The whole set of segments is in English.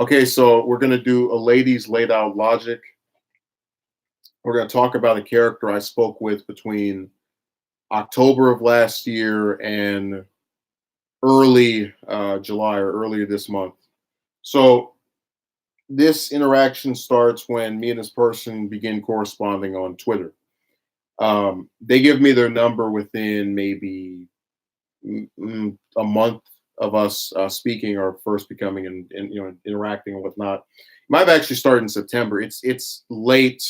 Okay, so we're gonna do a ladies laid out logic. We're gonna talk about a character I spoke with between October of last year and early July or earlier this month. So this interaction starts when me and this person begin corresponding on Twitter. They give me their number within maybe a month of us speaking or first becoming and interacting and whatnot. Might have actually started in September. It's late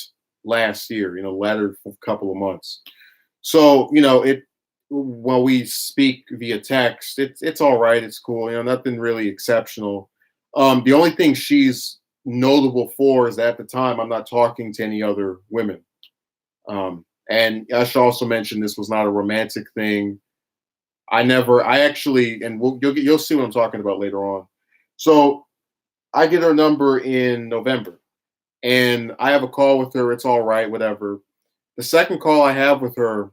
last year, latter couple of months. So it when we speak via text, it's all right. It's cool. Nothing really exceptional. The only thing she's notable for is that at the time I'm not talking to any other women. And I should also mention this was not a romantic thing. I actually, and you'll see what I'm talking about later on. So I get her number in November, and I have a call with her. It's all right, whatever. The second call I have with her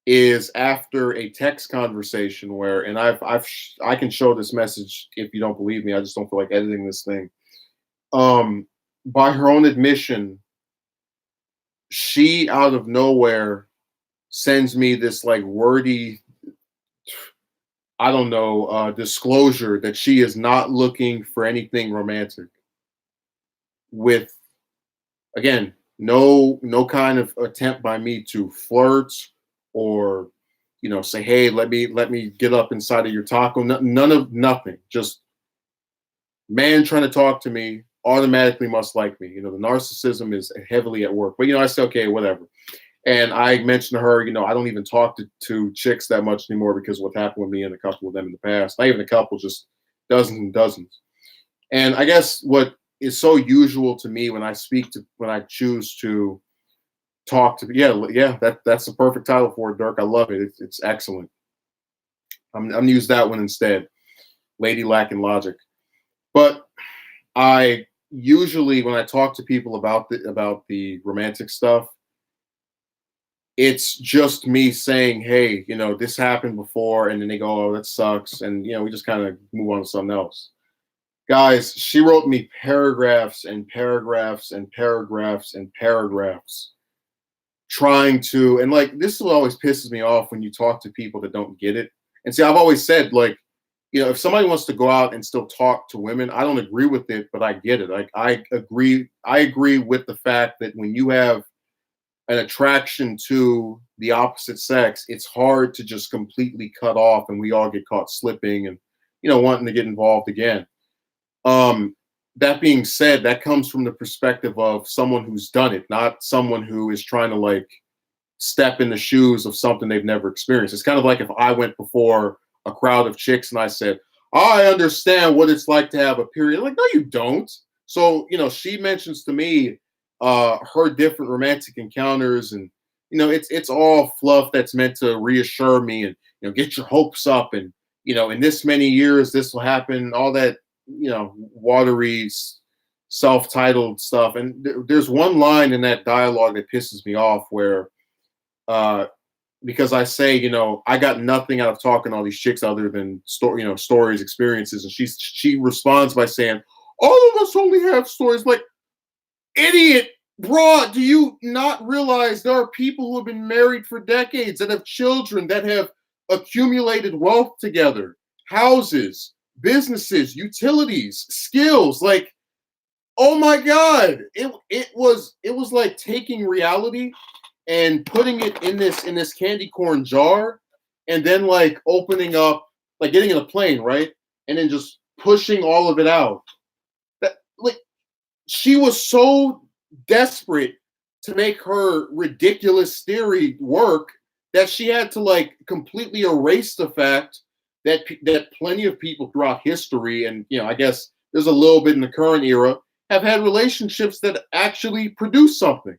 is after a text conversation where, and I can show this message if you don't believe me. I just don't feel like editing this thing. Um, by her own admission, she out of nowhere sends me this like wordy, I don't know, disclosure that she is not looking for anything romantic. With again, no kind of attempt by me to flirt or say, hey, let me get up inside of your taco. None of nothing. Just man trying to talk to me automatically must like me. The narcissism is heavily at work. But I say, okay, whatever. And I mentioned to her, I don't even talk to chicks that much anymore because what happened with me and a couple of them in the past. Not even a couple, just dozens and dozens. And I guess what is so usual to me when I choose to talk to, yeah, that's the perfect title for it, Dirk. I love it. It's excellent. I'm gonna use that one instead. Lady lacking logic. But I usually, when I talk to people about the romantic stuff, it's just me saying, hey, this happened before, and then they go, oh, that sucks, and we just kind of move on to something else. Guys, she wrote me paragraphs and paragraphs and paragraphs and paragraphs trying to, and like, this is what always pisses me off when you talk to people that don't get it. And see, I've always said, like, if somebody wants to go out and still talk to women, I don't agree with it, but I get it. Like, I agree with the fact that when you have an attraction to the opposite sex, it's hard to just completely cut off and we all get caught slipping and wanting to get involved again. Um, that being said, that comes from the perspective of someone who's done it, not someone who is trying to like step in the shoes of something they've never experienced. It's kind of like if I went before a crowd of chicks and I said, I understand what it's like to have a period. Like, no, you don't. So, she mentions to me her different romantic encounters, and it's all fluff that's meant to reassure me and get your hopes up, and in this many years this will happen, all that watery self-titled stuff. And there's one line in that dialogue that pisses me off where uh because I say, I got nothing out of talking to all these chicks other than stories, experiences, and she responds by saying, all of us only have stories. Like, idiot broad, do you not realize there are people who have been married for decades, that have children, that have accumulated wealth together, houses, businesses, utilities, skills? Like, oh my god, it was like taking reality and putting it in this candy corn jar, and then like opening up, like getting in a plane, right, and then just pushing all of it out. That, like, she was so desperate to make her ridiculous theory work that she had to like completely erase the fact that plenty of people throughout history, and I guess there's a little bit in the current era, have had relationships that actually produce something.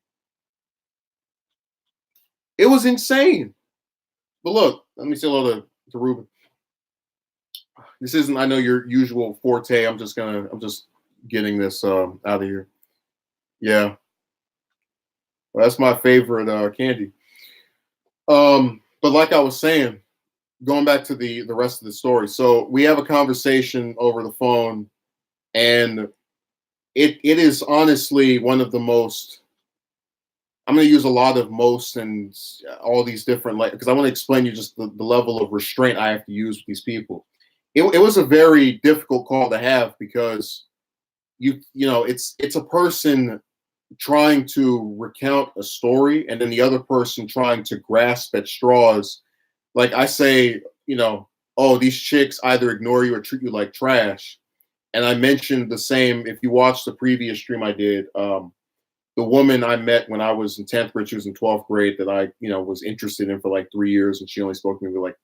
It was insane. But look, let me say hello to Ruben. This isn't, I know, your usual forte. I'm just getting this out of here. Yeah, well, that's my favorite candy. But like I was saying, going back to the rest of the story. So we have a conversation over the phone And it is honestly one of the most. I'm going to use a lot of most and all these different, like, because I want to explain you just the level of restraint I have to use with these people. It was a very difficult call to have because it's a person trying to recount a story and then the other person trying to grasp at straws. Like I say, oh, these chicks either ignore you or treat you like trash. And I mentioned the same. If you watch the previous stream I did, the woman I met when I was in 10th grade, she was in 12th grade, that I, was interested in for like 3 years, and she only spoke to me like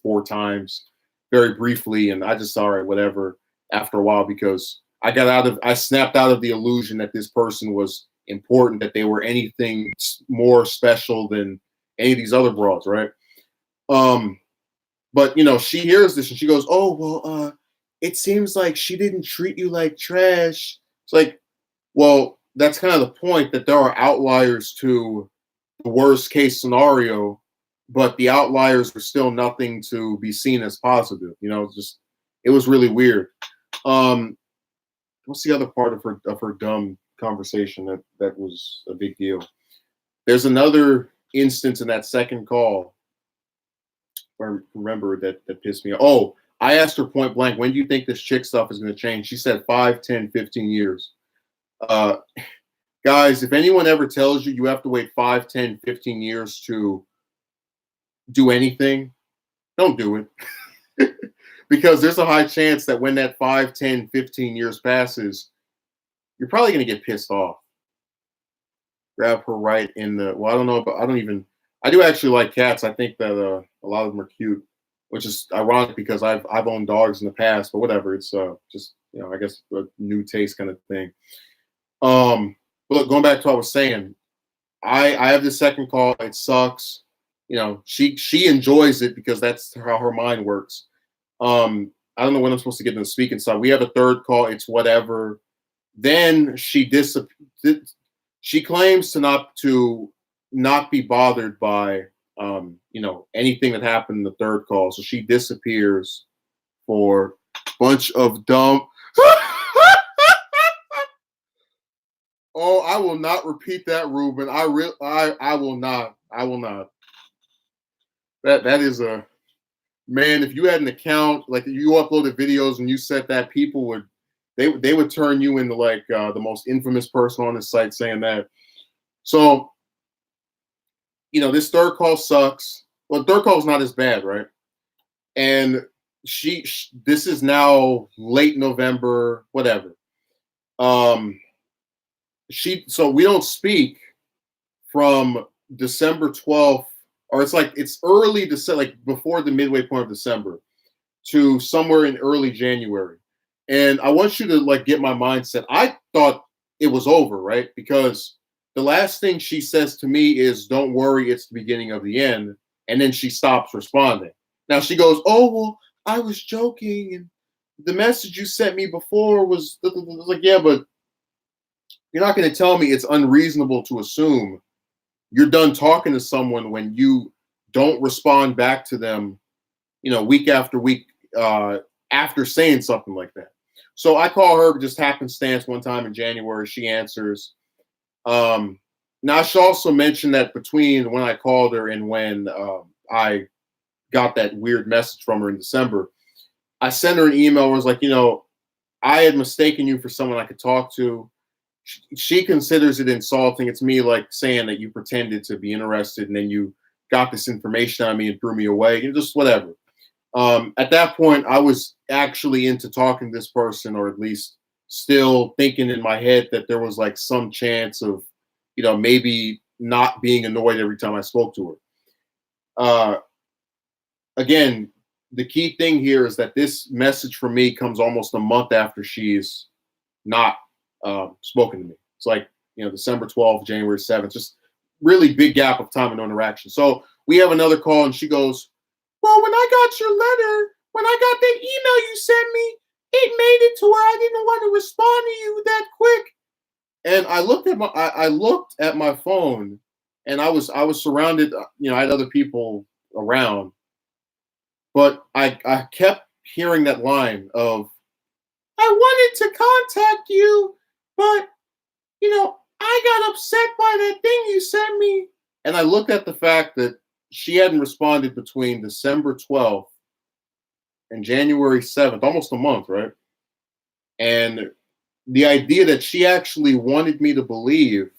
4 times, very briefly, and I just saw her whatever after a while because I snapped out of the illusion that this person was important, that they were anything more special than any of these other broads, right? Um, but she hears this and she goes, "Oh well, it seems like she didn't treat you like trash." It's like, well, that's kind of the point, that there are outliers to the worst case scenario, but the outliers are still nothing to be seen as positive. It was really weird. Um, what's the other part of her dumb conversation that was a big deal? There's another instance in that second call where I remember that pissed me off. Oh, I asked her point blank, when do you think this chick stuff is going to change? She said 5, 10, 15 years. Uh, Guys, if anyone ever tells you you have to wait 5, 10, 15 years to do anything, don't do it. Because there's a high chance that when that 5, 10, 15 years passes, you're probably going to get pissed off. Grab her right in the, well, I don't know, but I do actually like cats. I think that a lot of them are cute, which is ironic because I've owned dogs in the past, but whatever. It's just, I guess a new taste kind of thing. But look, going back to what I was saying, I have the second call. It sucks. She enjoys it because that's how her mind works. I don't know when I'm supposed to get into the speaking side. We have a third call. It's whatever. Then she claims to not be bothered by anything that happened in the third call. So she disappears for a bunch of dumb. Oh, I will not repeat that, Ruben. I will not. I will not. That is a man. If you had an account, like you uploaded videos and you said that, people would they would turn you into like the most infamous person on the site saying that. So this third call sucks. Well, third call is not as bad, right? And this is now late November, whatever. So we don't speak from December 12th, or it's early December, like before the midway point of December, to somewhere in early January. And I want you to like get my mindset. I thought it was over, right? Because the last thing she says to me is, "Don't worry, it's the beginning of the end." And then she stops responding. Now she goes, "Oh, well, I was joking. And the message you sent me before was like, yeah, but you're not going to tell me it's unreasonable to assume you're done talking to someone when you don't respond back to them, week after week, after saying something like that." So I call her just happenstance one time in January. She answers. Now she also mentioned that between when I called her and when I got that weird message from her in December, I sent her an email where I was like, I had mistaken you for someone I could talk to. She considers it insulting. It's me like saying that you pretended to be interested and then you got this information on me and threw me away. Just whatever. At that point, I was actually into talking to this person, or at least still thinking in my head that there was like some chance of, maybe not being annoyed every time I spoke to her. Again, the key thing here is that this message from me comes almost a month after she's not spoken to me. It's like, December 12th, January 7th, just really big gap of time and no interaction. So we have another call and she goes, "Well, when I got your letter, when I got that email you sent me, it made it to where I didn't want to respond to you that quick." And I looked at my phone, and I was surrounded, I had other people around, but I kept hearing that line of, I wanted to contact you, but I got upset by that thing you sent me. And I looked at the fact that she hadn't responded between December 12th and January 7th, almost a month, right? And the idea that she actually wanted me to believe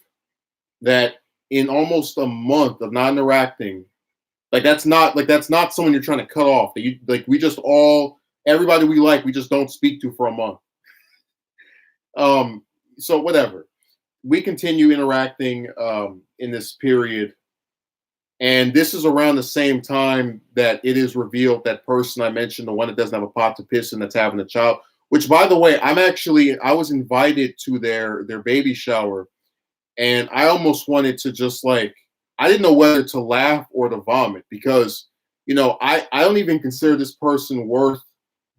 that in almost a month of not interacting, that's not someone you're trying to cut off. That you like we just all everybody we like, we just don't speak to for a month. So whatever. We continue interacting in this period. And this is around the same time that it is revealed that person I mentioned, the one that doesn't have a pot to piss in, that's having a child. Which, by the way, I was invited to their baby shower, and I almost wanted to just like I didn't know whether to laugh or to vomit because I don't even consider this person worth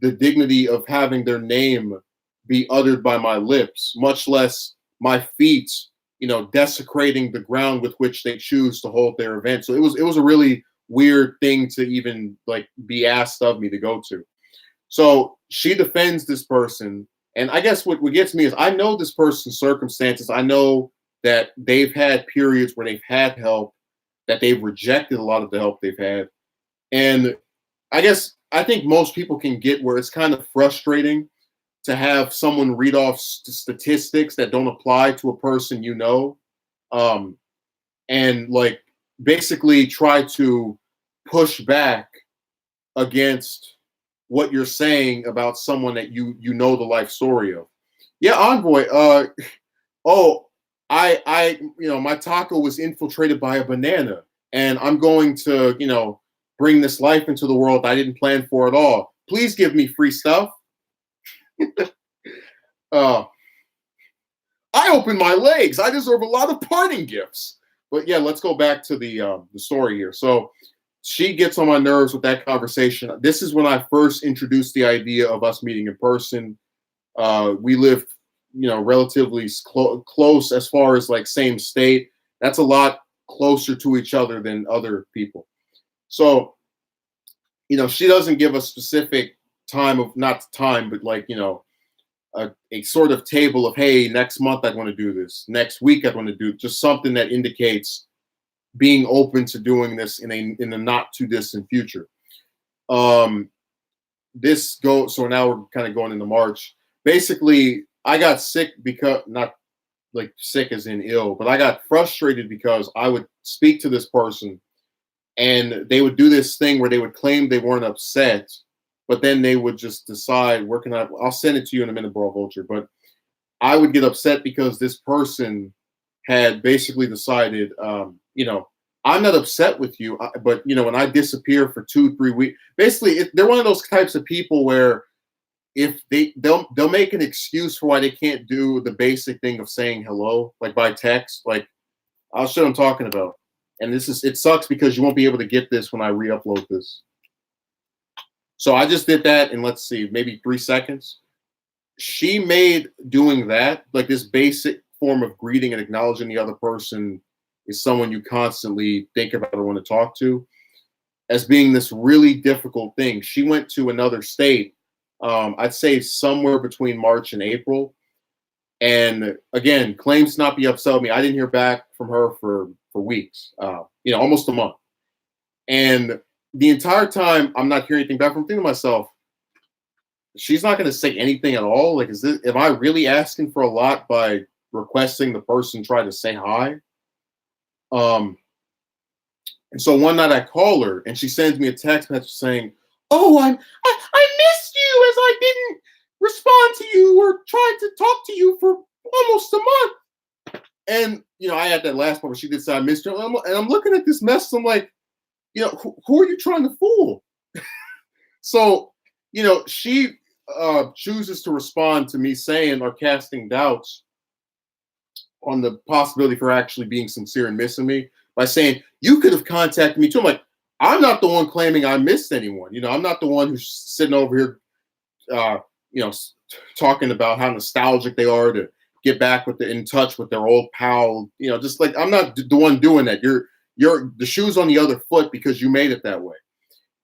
the dignity of having their name be uttered by my lips, much less my feet desecrating the ground with which they choose to hold their event. So it was a really weird thing to even like be asked of me to go to. So she defends this person, and I guess what gets me is I know this person's circumstances. I know that they've had periods where they've had help, that they've rejected a lot of the help they've had, and I think most people can get where it's kind of frustrating to have someone read off statistics that don't apply to a person um, and like basically try to push back against what you're saying about someone that you know the life story of. Yeah, Envoy. Oh, my taco was infiltrated by a banana, and I'm going to bring this life into the world I didn't plan for at all. Please give me free stuff. uh, I opened my legs. I deserve a lot of parting gifts. But yeah, let's go back to the story here. So she gets on my nerves with that conversation. This is when I first introduced the idea of us meeting in person. We live, relatively close as far as like same state. That's a lot closer to each other than other people. So, she doesn't give a specific time of not time, but like, a sort of table of, hey, next month I want to do this. Next week I want to do just something that indicates being open to doing this in a not too distant future. So now we're kind of going into March. Basically, I got sick because not like sick as in ill, but I got frustrated because I would speak to this person and they would do this thing where they would claim they weren't upset, but then they would just decide I'll send it to you in a minute, Bro Vulture. But I would get upset because this person had basically decided, I'm not upset with you, but when I disappear for 2-3 weeks, basically they're one of those types of people where if they'll make an excuse for why they can't do the basic thing of saying hello, like by text. Like I'll show what I'm talking about. And it sucks because you won't be able to get this when I re-upload this. So I just did that in, let's see, maybe 3 seconds. She made doing that, like this basic form of greeting and acknowledging the other person is someone you constantly think about or want to talk to, as being this really difficult thing. She went to another state, I'd say somewhere between March and April. And again, claims to not be upset with me. I didn't hear back from her for weeks, almost a month. And the entire time I'm not hearing anything back from her, I'm thinking to myself, she's not going to say anything at all. Like, am I really asking for a lot by requesting the person try to say hi? And so one night I call her and she sends me a text message saying, "Oh, I missed you as I didn't respond to you or tried to talk to you for almost a month." And I had that last one where she did say I missed you, and I'm looking at this message. I'm like, who are you trying to fool? So she chooses to respond to me saying or casting doubts on the possibility for actually being sincere and missing me by saying, "You could have contacted me too." I'm like, I'm not the one claiming I missed anyone. I'm not the one who's sitting over here, talking about how nostalgic they are to get back in touch with their old pal. Just like I'm not the one doing that. You're the shoe's on the other foot because you made it that way.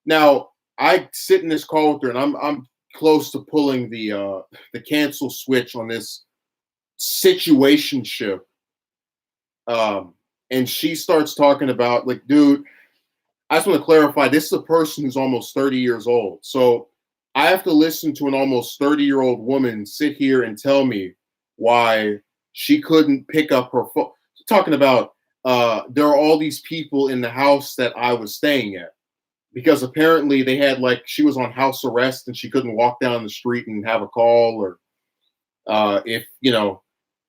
Now I sit in this call with her and I'm close to pulling the cancel switch on this situationship. And she starts talking about, like, dude, I just want to clarify, this is a person who's almost 30 years old. So I have to listen to an almost 30-year-old woman sit here and tell me why she couldn't pick up her phone. Talking about there are all these people in the house that I was staying at, because apparently they had, like, she was on house arrest and she couldn't walk down the street and have a call, or if,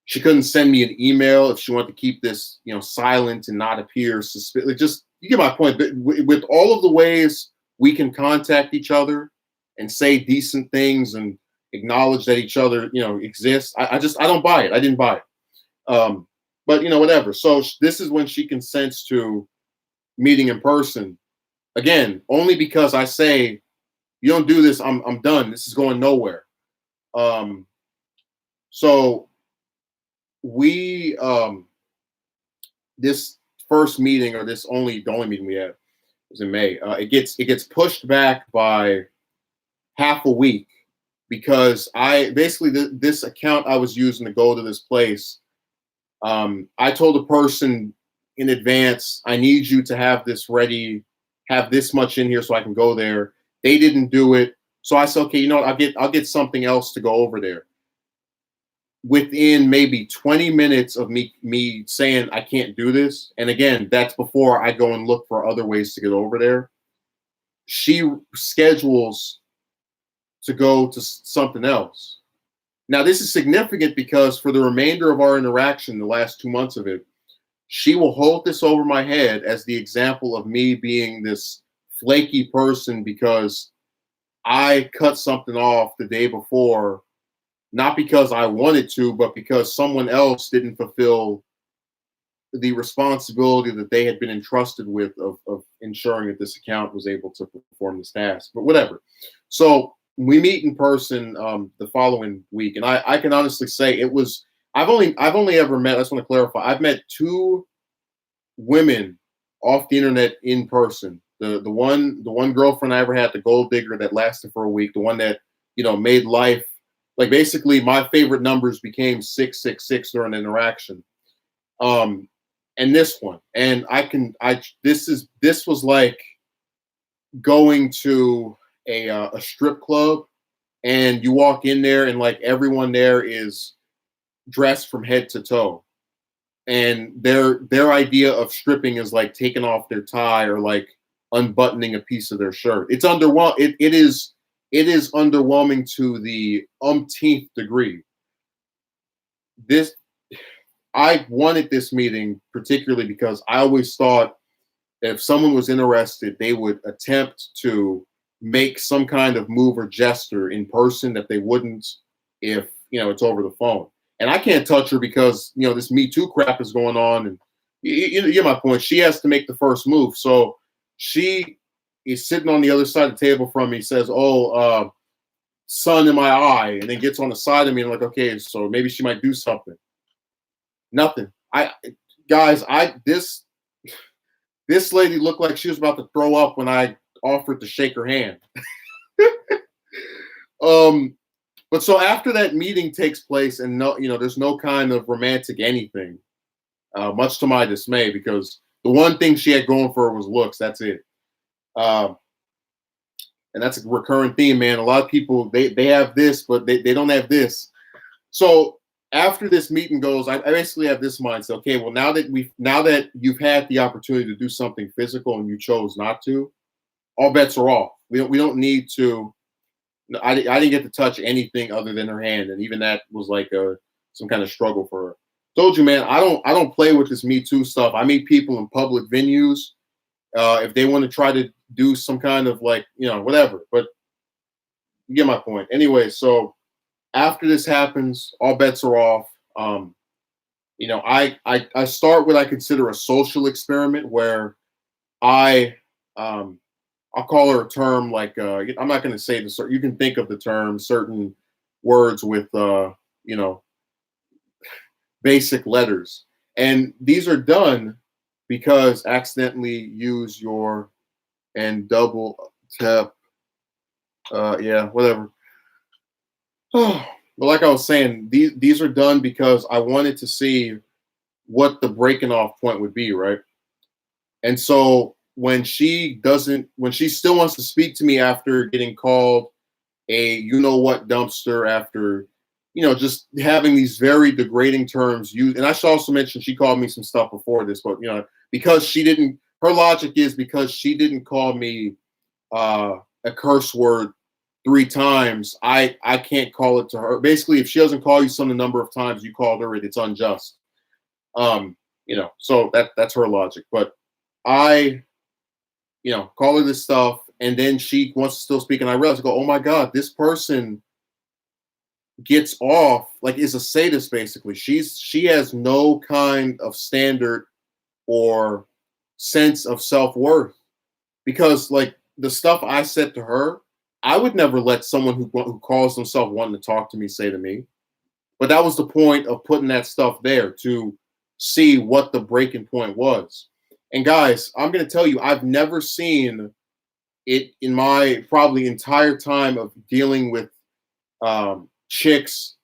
she couldn't send me an email if she wanted to keep this, silent and not appear suspicious. Like, just, you get my point. But with all of the ways we can contact each other and say decent things and acknowledge that each other, exists, I don't buy it. I didn't buy it. But whatever. So this is when she consents to meeting in person. Again, only because I say, you don't do this, I'm done. This is going nowhere. So we this first meeting, or the only meeting we had, was in May. It gets pushed back by half a week, because I basically, this account I was using to go to this place, I told the person in advance, I need you to have this ready, have this much in here so I can go there. They didn't do it. So I said, okay, I'll get something else to go over there. Within maybe 20 minutes of me saying I can't do this, and again, that's before I go and look for other ways to get over there, she schedules to go to something else. Now, this is significant because for the remainder of our interaction, the last 2 months of it, she will hold this over my head as the example of me being this flaky person because I cut something off the day before, not because I wanted to, but because someone else didn't fulfill the responsibility that they had been entrusted with of ensuring that this account was able to perform this task. But whatever. So we meet in person the following week, and I can honestly say it was. I've only ever met. I just want to clarify. I've met 2 women off the internet in person. The one girlfriend I ever had, the gold digger that lasted for a week, the one that made life, like, basically my favorite numbers became 666 during an interaction. And this one, and this was like going to a strip club, and you walk in there and, like, everyone there is dressed from head to toe, and their idea of stripping is like taking off their tie or like unbuttoning a piece of their shirt. It's it is underwhelming to the umpteenth degree. I wanted this meeting particularly because I always thought that if someone was interested, they would attempt to make some kind of move or gesture in person that they wouldn't if it's over the phone. And I can't touch her because this Me Too crap is going on, and you get my point. She has to make the first move. So she is sitting on the other side of the table from me, says, "Oh, sun in my eye," and then gets on the side of me and, like, okay, so maybe she might do something. Nothing. This lady looked like she was about to throw up when I offered to shake her hand. But so after that meeting takes place, and there's no kind of romantic anything, much to my dismay, because the one thing she had going for her was looks. That's it. And that's a recurring theme, man. A lot of people, they have this, but they don't have this. So after this meeting goes, I basically have this mindset. Okay, well, now that you've had the opportunity to do something physical and you chose not to, all bets are off. We don't need to. I didn't get to touch anything other than her hand, and even that was like some kind of struggle for her. Told you, man. I don't play with this Me Too stuff. I meet people in public venues if they want to try to do some kind of, like, whatever. But you get my point. Anyway, so after this happens, all bets are off. I start what I consider a social experiment where I'll call her a term like I'm not going to say this. You can think of the term, certain words with basic letters, and these are done because accidentally use your and double tap. Yeah, whatever. But like I was saying, these are done because I wanted to see what the breaking off point would be, right? And so when she still wants to speak to me after getting called a you know what dumpster, after just having these very degrading terms used, and I should also mention she called me some stuff before this, but because she didn't, her logic is because she didn't call me uh, a curse word 3 times, I can't call it to her. Basically, if she doesn't call you some the number of times you called her, it's unjust. Um, so that's her logic. But I, call her this stuff, and then she wants to still speak, and I realize, I go, oh my god, this person gets off like is a sadist. Basically, she has no kind of standard or sense of self-worth, because like the stuff I said to her, I would never let someone who calls themselves wanting to talk to me say to me. But that was the point of putting that stuff there, to see what the breaking point was. And guys, I'm going to tell you, I've never seen it in my probably entire time of dealing with chicks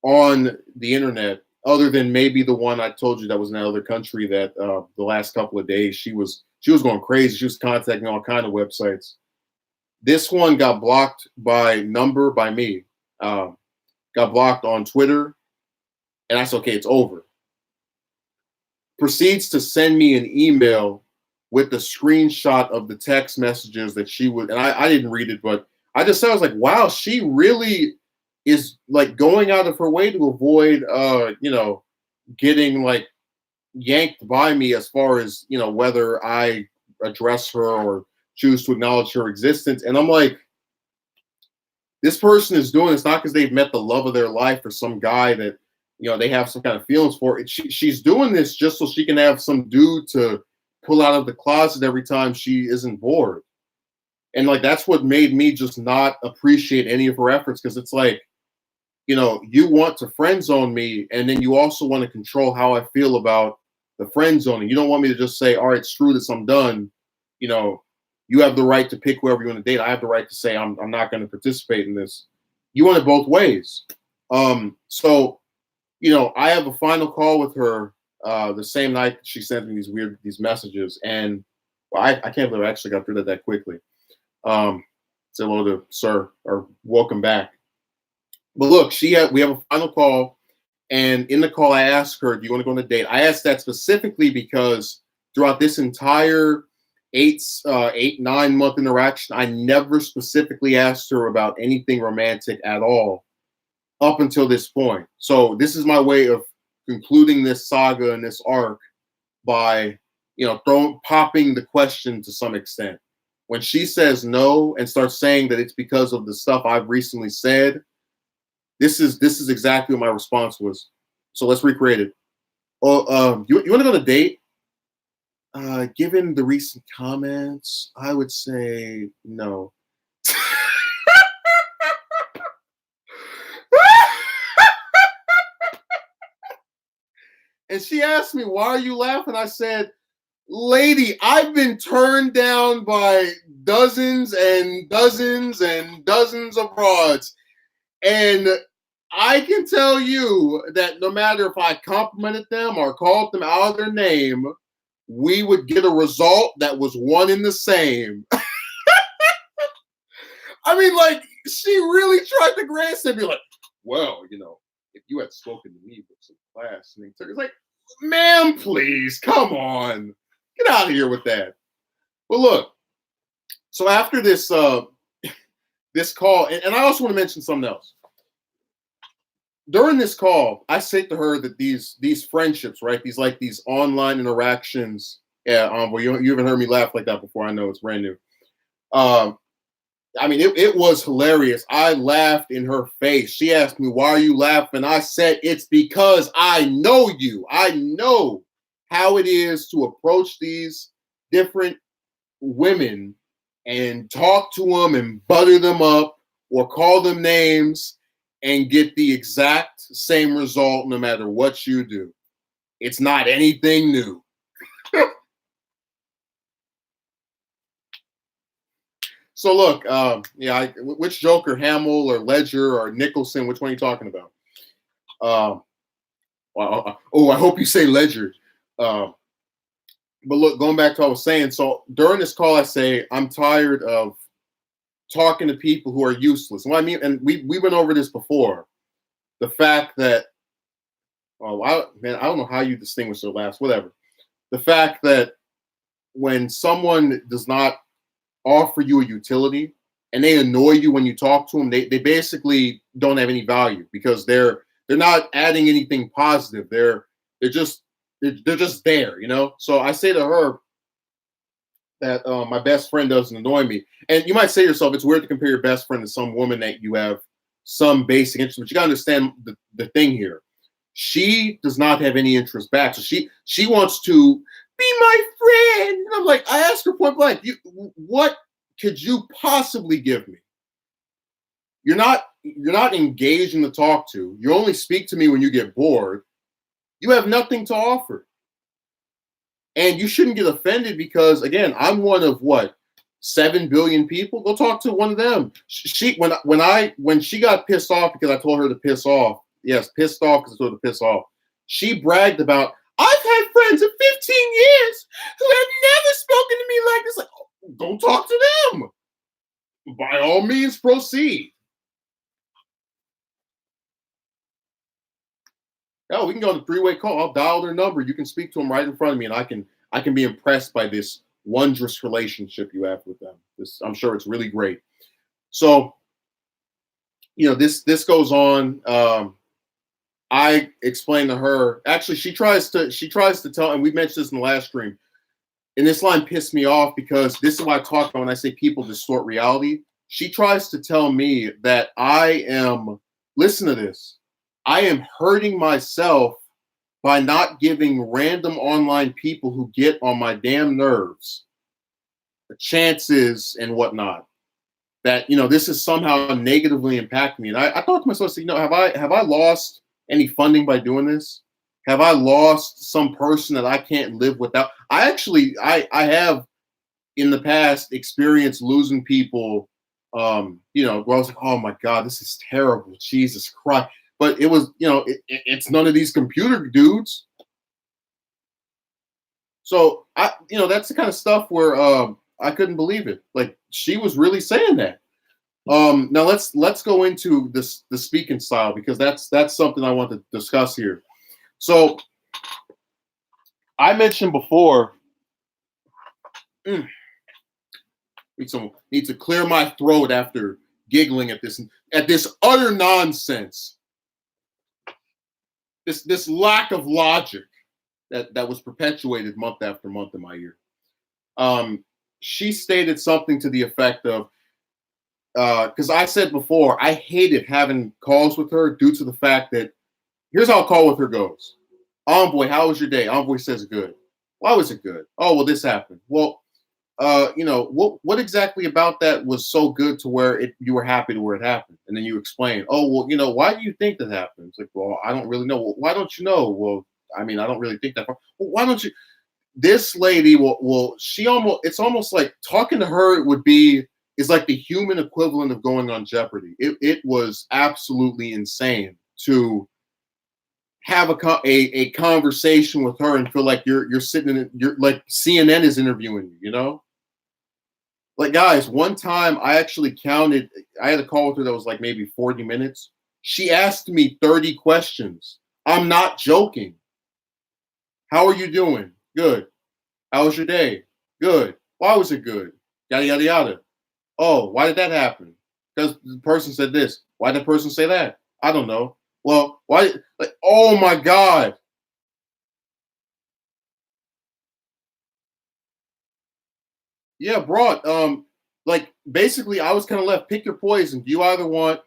on the internet, other than maybe the one I told you that was in another country, that the last couple of days she was going crazy. She was contacting all kind of websites. This one got blocked by me. Um, got blocked on Twitter, and I said, okay, it's over. Proceeds to send me an email with the screenshot of the text messages that she would, and I didn't read it, but I just said, I was like, wow, she really is like going out of her way to avoid, getting like yanked by me, as far as, whether I address her or choose to acknowledge her existence. And I'm like, this person is doing this not because they've met the love of their life or some guy that they have some kind of feelings for. She's doing this just so she can have some dude to pull out of the closet every time she isn't bored. And like that's what made me just not appreciate any of her efforts, because it's like, you want to friend zone me, and then you also want to control how I feel about the friend zoning. You don't want me to just say, all right, screw this, I'm done. You know, you have the right to pick whoever you want to date. I have the right to say I'm not going to participate in this. You want it both ways. So I have a final call with her the same night she sent me these messages, and well, I can't believe I actually got through that quickly. Say hello to sir, or welcome back. But look, we have a final call, and in the call, I asked her, "Do you want to go on a date?" I asked that specifically because throughout this entire 9 month interaction, I never specifically asked her about anything romantic at all up until this point. So this is my way of concluding this saga and this arc by, popping the question to some extent. When she says no and starts saying that it's because of the stuff I've recently said, this is exactly what my response was. So let's recreate it. Oh, you want to go on a date? Given the recent comments, I would say no. And she asked me, why are you laughing? I said, lady, I've been turned down by dozens and dozens and dozens of broads. And I can tell you that no matter if I complimented them or called them out of their name, we would get a result that was one and the same. I mean, like, she really tried to grandstand, be like, well, if you had spoken to me with some class, and it's like, ma'am, please, come on. Get out of here with that. Well, look, so after this this call, and I also want to mention something else. During this call, I say to her that these friendships, right? These online interactions. Yeah, well, you haven't heard me laugh like that before. I know it's brand new. Um, I mean, it was hilarious. I laughed in her face. She asked me, "Why are you laughing?" I said, "It's because I know you. I know how it is to approach these different women and talk to them and butter them up or call them names and get the exact same result no matter what you do. It's not anything new." So look, which Joker, Hamill or Ledger or Nicholson? Which one are you talking about? Oh, I hope you say Ledger. Um, but look, going back to what I was saying. So during this call, I say I'm tired of talking to people who are useless. What I mean, and we went over this before. The fact that, man, I don't know how you distinguish their last. Whatever. The fact that when someone does not offer you a utility and they annoy you when you talk to them, they basically don't have any value because they're not adding anything positive. They're just they're just there, you know. So I say to her that my best friend doesn't annoy me, and you might say to yourself, it's weird to compare your best friend to some woman that you have some basic interest, but you gotta understand the thing here. She does not have any interest back, so she wants to be my friend. And I'm like, I asked her point blank, what could you possibly give me? You're not engaging to talk to. You only speak to me when you get bored. You have nothing to offer. And you shouldn't get offended because again, I'm one of what 7 billion people. Go talk to one of them. She when she got pissed off because I told her to piss off. Yes, pissed off because I told her to piss off. She bragged about I've had friends in 15 years who have never spoken to me like this. Like, go talk to them. By all means, proceed. Oh, we can go on a three-way call. I'll dial their number. You can speak to them right in front of me, and I can be impressed by this wondrous relationship you have with them. I'm sure it's really great. So, this goes on. I explained to her. Actually, she tries to tell, and we mentioned this in the last stream. And this line pissed me off because this is what I talk about when I say people distort reality. She tries to tell me that I am. Listen to this. I am hurting myself by not giving random online people who get on my damn nerves chances and whatnot. That this is somehow negatively impacting me. And I thought to myself, have I lost any funding by doing this? Have I lost some person that I can't live without? I have in the past experienced losing people. Where I was like, oh my God, this is terrible. Jesus Christ. But it was, it's none of these computer dudes. So that's the kind of stuff where I couldn't believe it. Like she was really saying that. Now let's go into the speaking style because that's something I want to discuss here. So I mentioned before, need to clear my throat after giggling at this utter nonsense. This lack of logic that was perpetuated month after month in my ear. She stated something to the effect of, because I said before, I hated having calls with her due to the fact that here's how a call with her goes. Envoy, how was your day? Envoy says good. Why was it good? Oh, well, this happened. Well, what exactly about that was so good to where you were happy to where it happened? And then you explain, oh, well, why do you think that happened? It's like, well, I don't really know. Well, why don't you know? Well, I mean, I don't really think that far. Well, why don't you? This lady it's almost like talking to her is like the human equivalent of going on Jeopardy. It was absolutely insane to have a conversation with her and feel like you're sitting in you're like CNN is interviewing you, Like guys, one time I actually counted, I had a call with her that was like maybe 40 minutes. She asked me 30 questions. I'm not joking. How are you doing? Good. How was your day? Good. Why was it good? Yada yada yada. Oh, why did that happen? Because the person said this. Why did the person say that? I don't know. Well, why? Like, oh my God. Yeah, broad. Like basically, I was kind of left. Pick your poison. Do you either want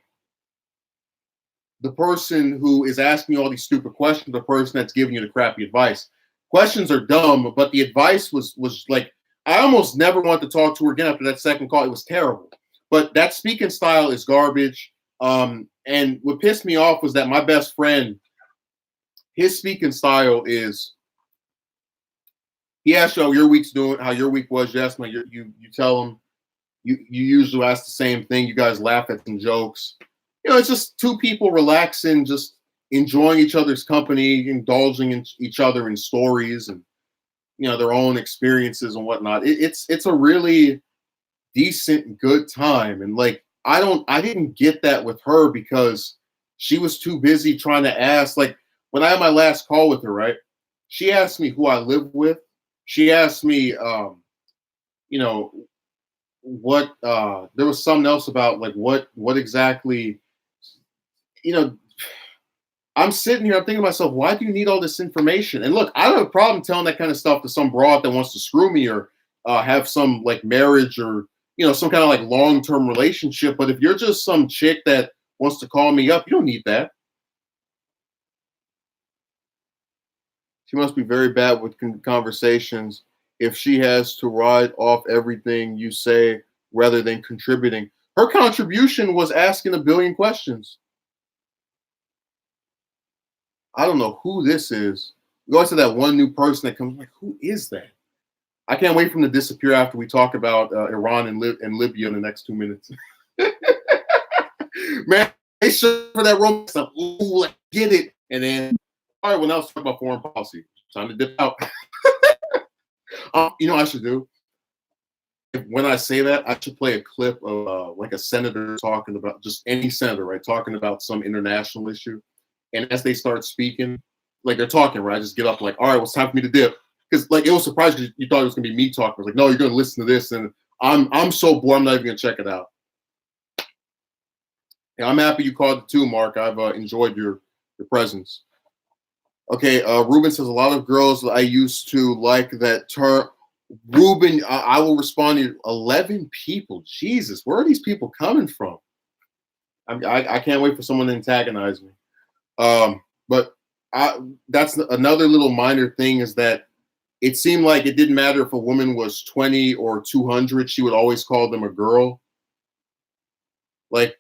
the person who is asking you all these stupid questions, or the person that's giving you the crappy advice? Questions are dumb, but the advice was like I almost never want to talk to her again after that second call. It was terrible. But that speaking style is garbage. And what pissed me off was that my best friend, his speaking style is he asked you how your week's doing, how your week was. You ask him, you tell him, You usually ask the same thing. You guys laugh at some jokes. It's just two people relaxing, just enjoying each other's company, indulging in each other in stories and their own experiences and whatnot. It's a really decent, good time. And like I didn't get that with her because she was too busy trying to ask. Like when I had my last call with her, right? She asked me who I live with. She asked me, you know, what there was something else about like what exactly, you know, I'm sitting here, I'm thinking to myself, why do you need all this information? And look, I don't have a problem telling that kind of stuff to some broad that wants to screw me or have some like marriage or some kind of like long-term relationship. But if you're just some chick that wants to call me up, you don't need that. She must be very bad with conversations if she has to ride off everything you say rather than contributing. Her contribution was asking a billion questions. I don't know who this is. We always have that one new person that comes like, who is that? I can't wait for him to disappear after we talk about Iran and Libya in the next 2 minutes. Man, they show for that romance stuff. Ooh, let's get it. And then, all right, well, now let's talk about foreign policy. Time to dip out. You know what I should do? When I say that, I should play a clip of like a senator talking about just any senator, right? Talking about some international issue. And as they start speaking, like they're talking, right? I just get up like, all right, well, it's time for me to dip. Because like it was surprising because you thought it was gonna be me talking. I was like, no, you're gonna listen to this, and I'm so bored, I'm not even gonna check it out. Yeah, I'm happy you called it too, Mark. I've enjoyed your presence. Okay, Ruben says a lot of girls I used to like that term. Ruben, I will respond to you. 11 people. Jesus, where are these people coming from? I can't wait for someone to antagonize me. But that's another little minor thing is that it seemed like it didn't matter if a woman was 20 or 200, she would always call them a girl. Like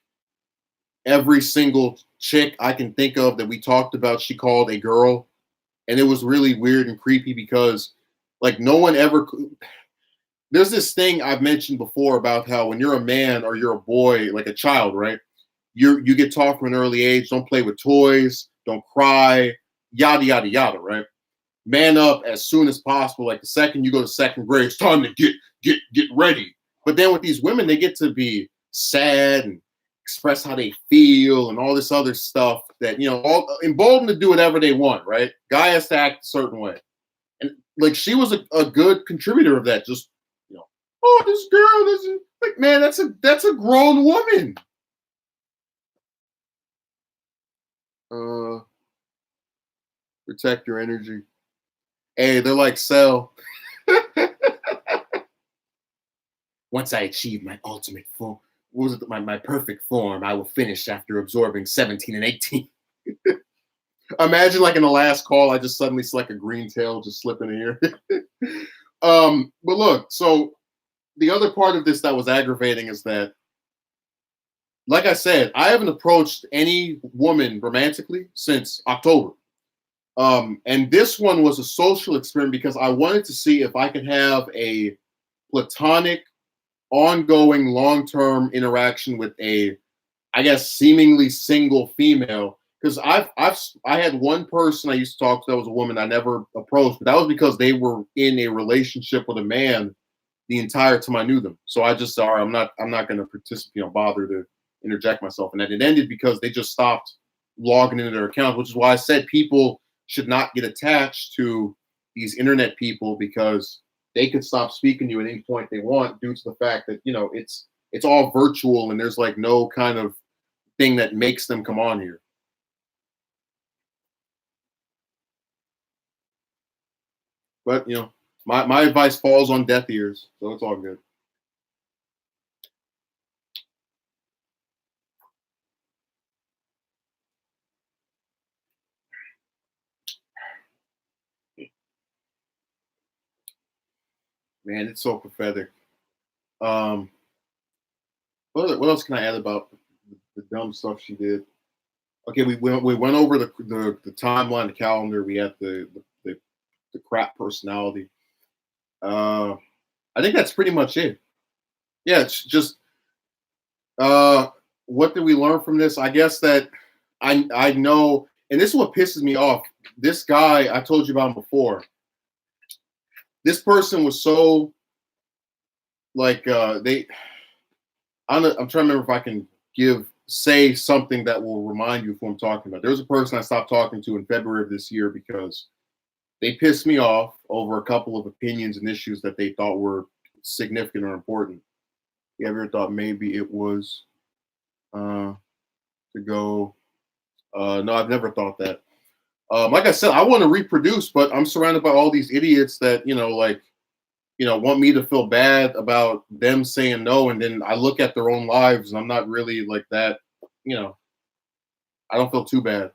every single chick I can think of that we talked about, she called a girl. And it was really weird and creepy because like no one ever, there's this thing I've mentioned before about how when you're a man or you're a boy, like a child, right? You get taught from an early age, don't play with toys, don't cry, yada yada yada, right? Man up as soon as possible. Like the second you go to second grade, it's time to get ready. But then with these women, they get to be sad and express how they feel and all this other stuff that all emboldened to do whatever they want, right? Guy has to act a certain way. And like she was a good contributor of that. Just oh, this girl doesn't like man, that's a grown woman. Uh Protect your energy. Hey, they're like Cell. Once I achieve my ultimate form, what was it? My perfect form, I will finish after absorbing 17 and 18. Imagine like in the last call, I just suddenly select a green tail just slipping in here. But look, so the other part of this that was aggravating is that, like I said, I haven't approached any woman romantically since October. And this one was a social experiment because I wanted to see if I could have a platonic, ongoing, long-term interaction with a, I guess, seemingly single female. Because I had one person I used to talk to that was a woman I never approached, but that was because they were in a relationship with a man the entire time I knew them. So I just sorry, I'm not going to participate, bother to interject myself. And then it ended because they just stopped logging into their accounts, which is why I said people should not get attached to these internet people because they could stop speaking to you at any point they want due to the fact that it's all virtual and there's like no kind of thing that makes them come on here. But my advice falls on deaf ears, so it's all good. Man, it's so pathetic. Um, what else can I add about the dumb stuff she did? Okay, we went over the timeline, the calendar. We had the crap personality. Uh, I think that's pretty much it. Yeah, it's just uh, what did we learn from this? I guess that I know, and this is what pisses me off. This guy I told you about him before. This person was so like they. I'm trying to remember if I can say something that will remind you of who I'm talking about. There was a person I stopped talking to in February of this year because they pissed me off over a couple of opinions and issues that they thought were significant or important. You ever thought maybe it was to go? No, I've never thought that. Like I said, I want to reproduce, but I'm surrounded by all these idiots that want me to feel bad about them saying no, and then I look at their own lives, and I'm not really like that. You know, I don't feel too bad,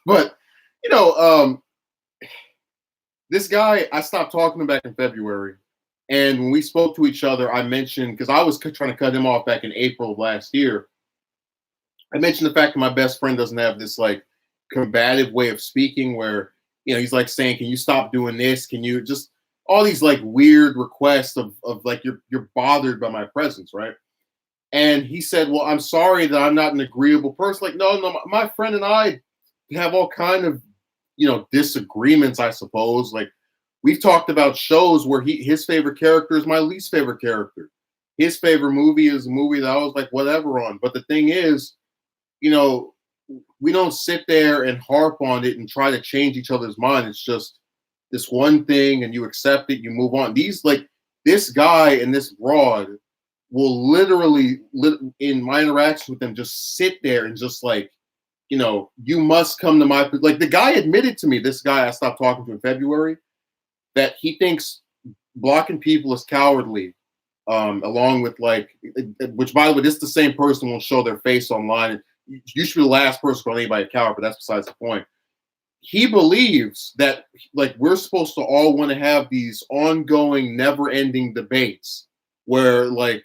but you know, um, this guy, I stopped talking to him back in February, and when we spoke to each other, I mentioned because I was trying to cut him off back in April of last year. I mentioned the fact that my best friend doesn't have this like combative way of speaking where he's like saying, "Can you stop doing this? Can you just all these like weird requests of like you're bothered by my presence, right?" And he said, "Well, I'm sorry that I'm not an agreeable person." Like, no, no, my friend and I have all kind of disagreements, I suppose. Like we've talked about shows where his favorite character is my least favorite character. His favorite movie is a movie that I was like whatever on. But the thing is, you know, we don't sit there and harp on it and try to change each other's mind. It's just this one thing and you accept it, you move on. This guy and this broad will literally in my interactions with them just sit there and just like, you must come to my like the guy admitted to me, this guy I stopped talking to in February, that he thinks blocking people is cowardly. Along with like, which by the way, this is the same person will show their face online. You should be the last person calling anybody a coward, but that's besides the point. He believes that like we're supposed to all want to have these ongoing, never-ending debates where like,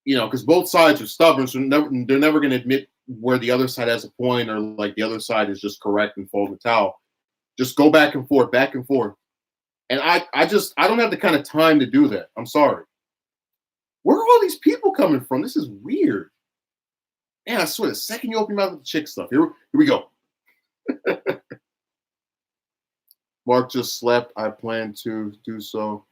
because both sides are stubborn, so they're never going to admit where the other side has a point or like the other side is just correct and fold the towel. Just go back and forth, back and forth. And I don't have the kind of time to do that. I'm sorry. Where are all these people coming from? This is weird. Man, I swear, the second you open your mouth with the chick stuff, here we go. Mark just slept. I plan to do so.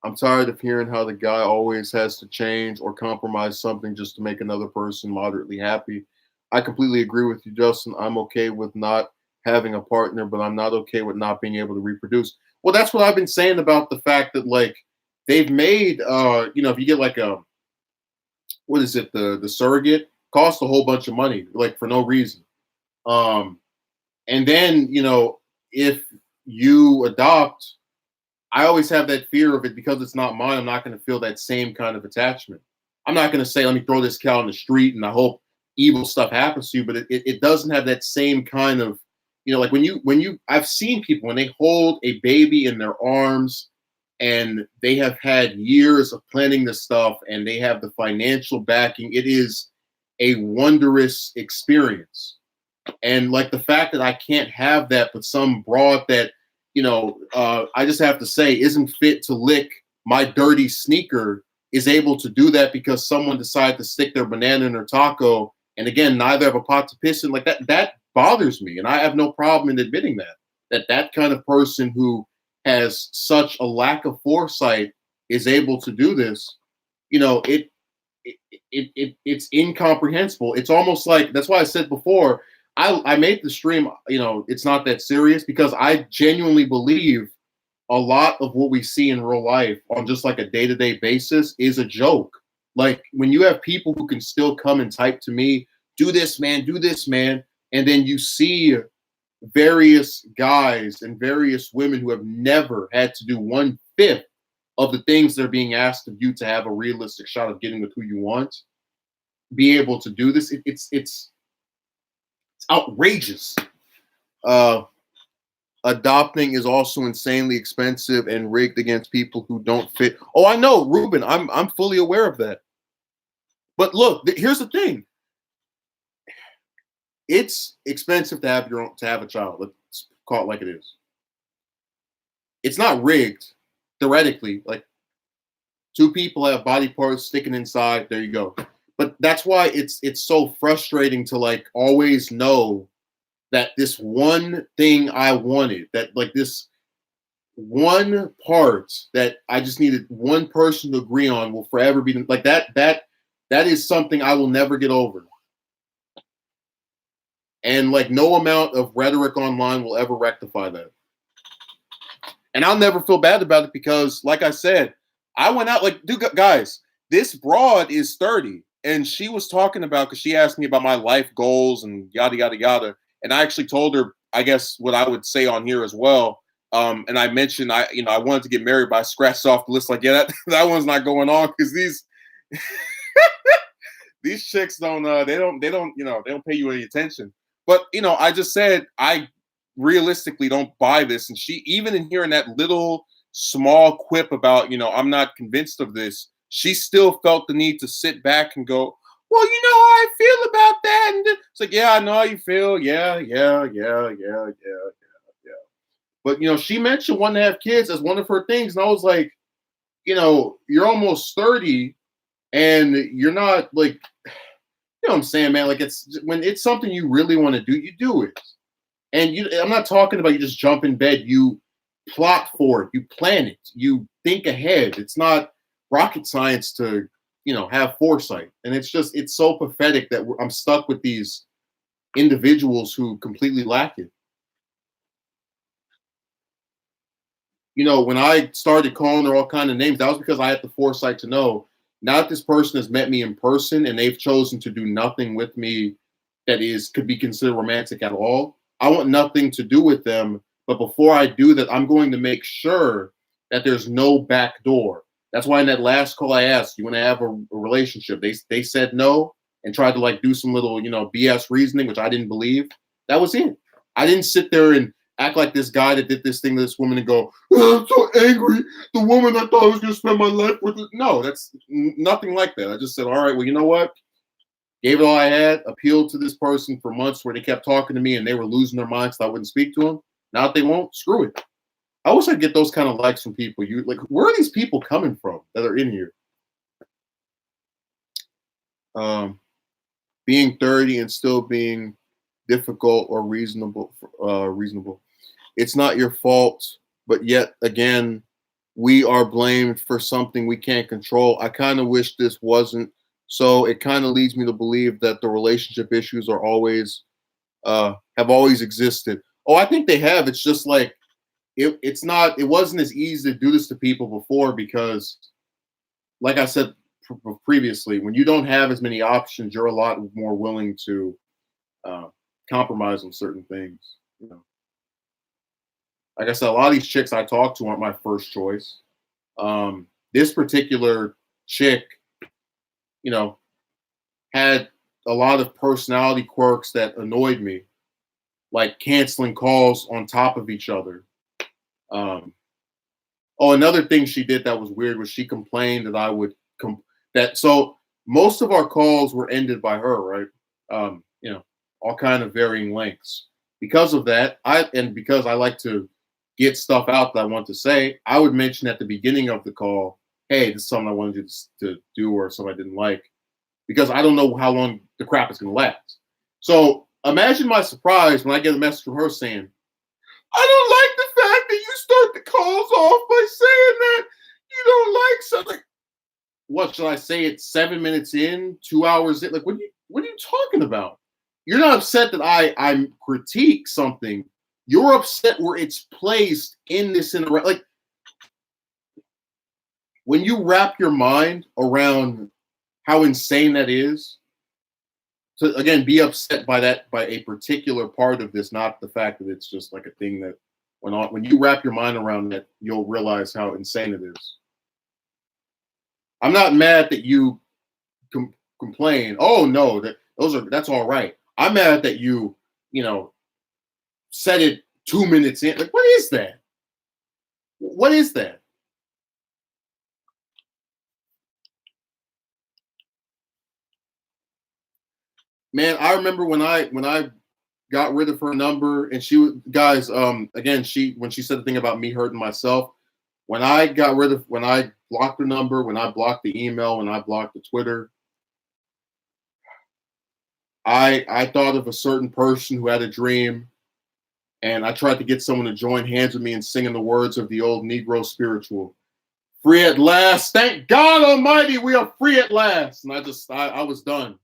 I'm tired of hearing how the guy always has to change or compromise something just to make another person moderately happy. I completely agree with you, Justin. I'm okay with not having a partner, but I'm not okay with not being able to reproduce. Well, that's what I've been saying about the fact that like they've made if you get like a what is it, the surrogate costs a whole bunch of money, like for no reason. Um and then, if you adopt, I always have that fear of it because it's not mine. I'm not going to feel that same kind of attachment. I'm not going to say, let me throw this cow in the street and I hope evil stuff happens to you, but it doesn't have that same kind of, like I've seen people when they hold a baby in their arms and they have had years of planning this stuff and they have the financial backing. It is a wondrous experience. And like the fact that I can't have that, but some broad that, I just have to say isn't fit to lick my dirty sneaker is able to do that because someone decided to stick their banana in their taco. And again, neither have a pot to piss in. Like that bothers me. And I have no problem in admitting that kind of person who has such a lack of foresight is able to do this. It's incomprehensible. It's almost like, that's why I said before, I made the stream, it's not that serious because I genuinely believe a lot of what we see in real life on just like a day-to-day basis is a joke. Like when you have people who can still come and type to me, do this, man, and then you see various guys and various women who have never had to do 1/5 of the things that are being asked of you to have a realistic shot of getting with who you want, be able to do this. It's outrageous. Adopting is also insanely expensive and rigged against people who don't fit. Oh, I know, Ruben. I'm fully aware of that. But look, here's the thing. It's expensive to have a child. Let's call it like it is. It's not rigged, theoretically. Like Two people have body parts sticking inside. There you go. But that's why it's so frustrating to like always know that this one thing I wanted, that like this one part that I just needed one person to agree on will forever be like that is something I will never get over. And like no amount of rhetoric online will ever rectify that. And I'll never feel bad about it because, like I said, I went out like, dude, guys, this broad is 30. And she was talking about, because she asked me about my life goals and yada, yada, yada. And I actually told her, I guess, what I would say on here as well. And I mentioned, I wanted to get married, but I scratched off the list like, yeah, that one's not going on because these chicks don't, they don't, they don't pay you any attention. But, I just said, I realistically don't buy this. And she, even in hearing that little small quip about, I'm not convinced of this, she still felt the need to sit back and go, well, you know how I feel about that. And it's like, yeah, I know how you feel. Yeah. But, she mentioned wanting to have kids as one of her things. And I was like, you're almost 30 and you're not like, what I'm saying, man? Like it's when it's something you really want to do, you do it. And I'm not talking about you just jump in bed. You plot for it. You plan it. You think ahead. It's not rocket science to, have foresight. And it's so pathetic that I'm stuck with these individuals who completely lack it. When I started calling her all kind of names, that was because I had the foresight to know now that this person has met me in person and they've chosen to do nothing with me that could be considered romantic at all. I want nothing to do with them. But before I do that, I'm going to make sure that there's no back door. That's why in that last call I asked, you want to have a relationship? They said no and tried to like do some little, BS reasoning, which I didn't believe. That was it. I didn't sit there and act like this guy that did this thing to this woman and go, oh, I'm so angry. The woman I thought I was going to spend my life with. No, that's nothing like that. I just said, all right, well, you know what? Gave it all I had, appealed to this person for months where they kept talking to me and they were losing their minds so I wouldn't speak to them. Now that they won't, screw it. I wish I'd get those kind of likes from people. You like, where are these people coming from that are in here? Being 30 and still being difficult or reasonable. It's not your fault, but yet again, we are blamed for something we can't control. I kind of wish this wasn't. So it kind of leads me to believe that the relationship issues are always have always existed. Oh, I think they have. It's just like it wasn't as easy to do this to people before because, like I said previously, when you don't have as many options, you're a lot more willing to compromise on certain things. Like I said, a lot of these chicks I talk to aren't my first choice. This particular chick, had a lot of personality quirks that annoyed me, like canceling calls on top of each other. Another thing she did that was weird was she complained that I would so most of our calls were ended by her, right? All kind of varying lengths. Because of that, because I like to get stuff out that I want to say, I would mention at the beginning of the call, hey, this is something I wanted you to do or something I didn't like, because I don't know how long the crap is going to last. So imagine my surprise when I get a message from her saying, I don't like the fact that you start the calls off by saying that you don't like something. What should I say? It's 7 minutes in, 2 hours in. Like, what are you talking about? You're not upset that I critique something. You're upset where it's placed in this like when you wrap your mind around how insane that is, to again be upset by a particular part of this, not the fact that it's just like a thing that went on. When you wrap your mind around that, you'll realize how insane it is. I'm not mad that you complain. Oh no, that's all right. I'm mad that you said it 2 minutes in. Like, what is that? What is that? Man, I remember when I got rid of her number and again, when she said the thing about me hurting myself, when I blocked her number, when I blocked the email, when I blocked the Twitter, I thought of a certain person who had a dream, and I tried to get someone to join hands with me in singing the words of the old Negro spiritual. Free at last. Thank God Almighty, we are free at last. And I was done.